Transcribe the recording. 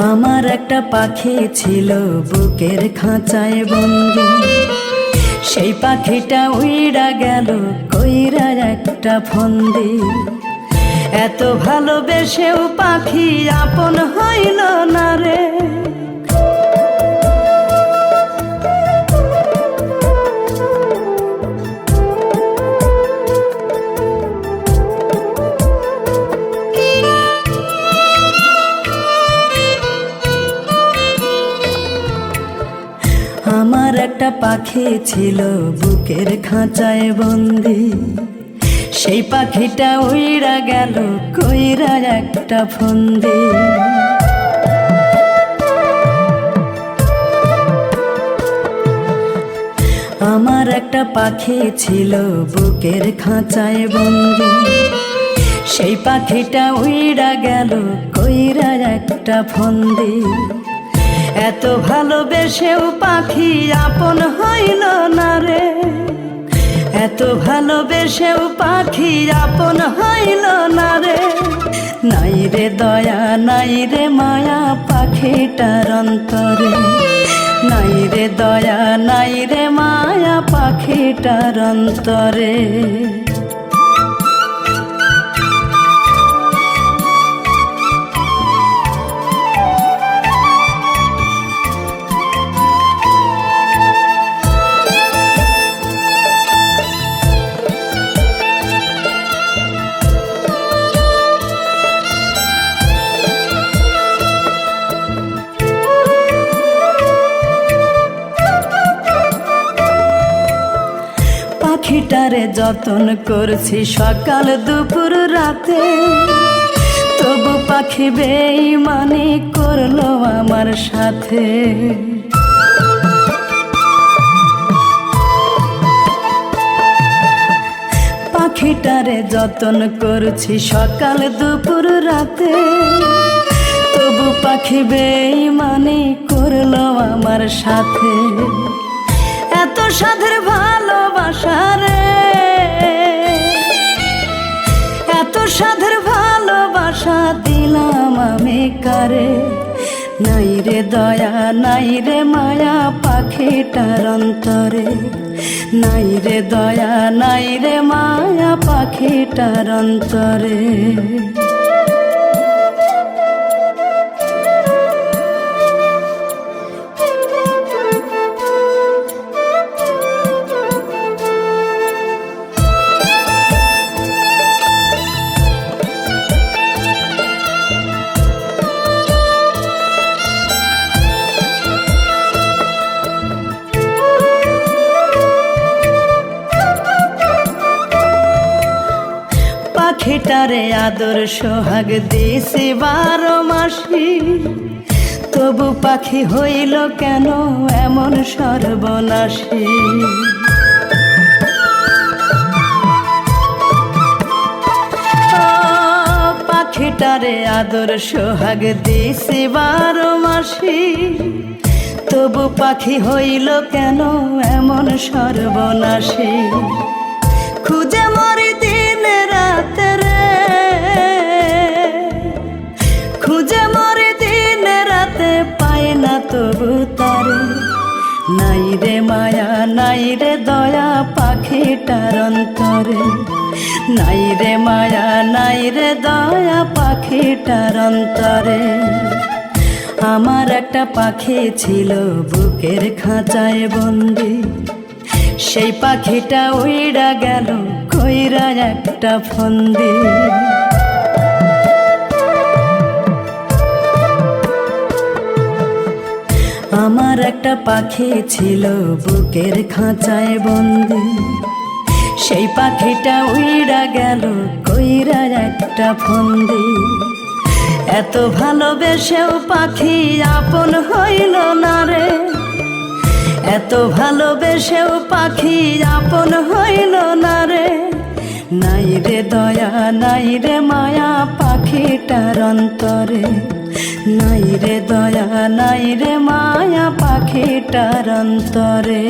আমার একটা পাখি ছিল বুকের খাঁচায় বন্দি, সেই পাখিটা উইড়া গেল কইরা একটা ফন্দি। এত ভালোবেসেও পাখি আপন হইল না রে। আমার একটা পাখি ছিল বুকের খাঁচায় বন্দি, সেই পাখিটা উইড়া গেল কইরা একটা ফন্দি। আমার একটা পাখি ছিল বুকের খাঁচায় বন্দি, সেই পাখিটা উইড়া গেল কইরা একটা ফন্দি। এত ভালোবেসেও পাখি আপন হইল না রে। এত ভালোবেসেও পাখি আপন হইল না রে। নাই রে দয়া নাই রে মায়া পাখিটার অন্তরে, নাই রে দয়া নাই রে মায়া পাখিটার অন্তরে। পাখিটারে যতন করছি সকাল দুপুর রাতে, তবু পাখি বেঈমানি করলো আমার সাথে। পাখিটারে যতন করছি সকাল দুপুর রাতে, তবু পাখি বেঈমানি করলো আমার সাথে। এত সাধের ভালোবাসা রে, এত সাধের ভালোবাসা দিলাম আমি কারে। নাই রে দয়া নাই রে মায়া পাখিটার অন্তরে, নাই রে দয়া নাই রে মায়া পাখিটার অন্তরে। পাখিটারে আদর সোহাগ দিছি 12 মাসি, তবু পাখি হইল কেন এমন সর্বনাশী। পাখিটারে আদর সোহাগ দিছি 12 মাসি, তবু পাখি হইল কেন এমন সর্বনাশী। খুঁজে মরি দিন রাত রে, খুঁজে মরি দিন রাতে পাই না তবু তারে। নাই রে মায়া নাই রে দয়া পাখিটার অন্তরে, নাই রে মায়া নাই রে দয়া পাখিটার অন্তরে। আমার একটা পাখি ছিল বুকের খাঁচায় বন্দি, সেই পাখিটা উইড়া গেল কইরা একটা ফন্দি। আমার একটা পাখি ছিল বুকের খাঁচায় বন্দি, সেই পাখিটা উইড়া গেল কইরা একটা ফন্দি। এত ভালোবেসেও পাখি আপন হইল না রে। এত ভালোবেসেও পাখি আপন হইল না রে। নাই রে দয়া নাই রে মায়া পাখিটার অন্তরে, নাই রে দয়া নাই রে মায়া পাখিটার অন্তরে।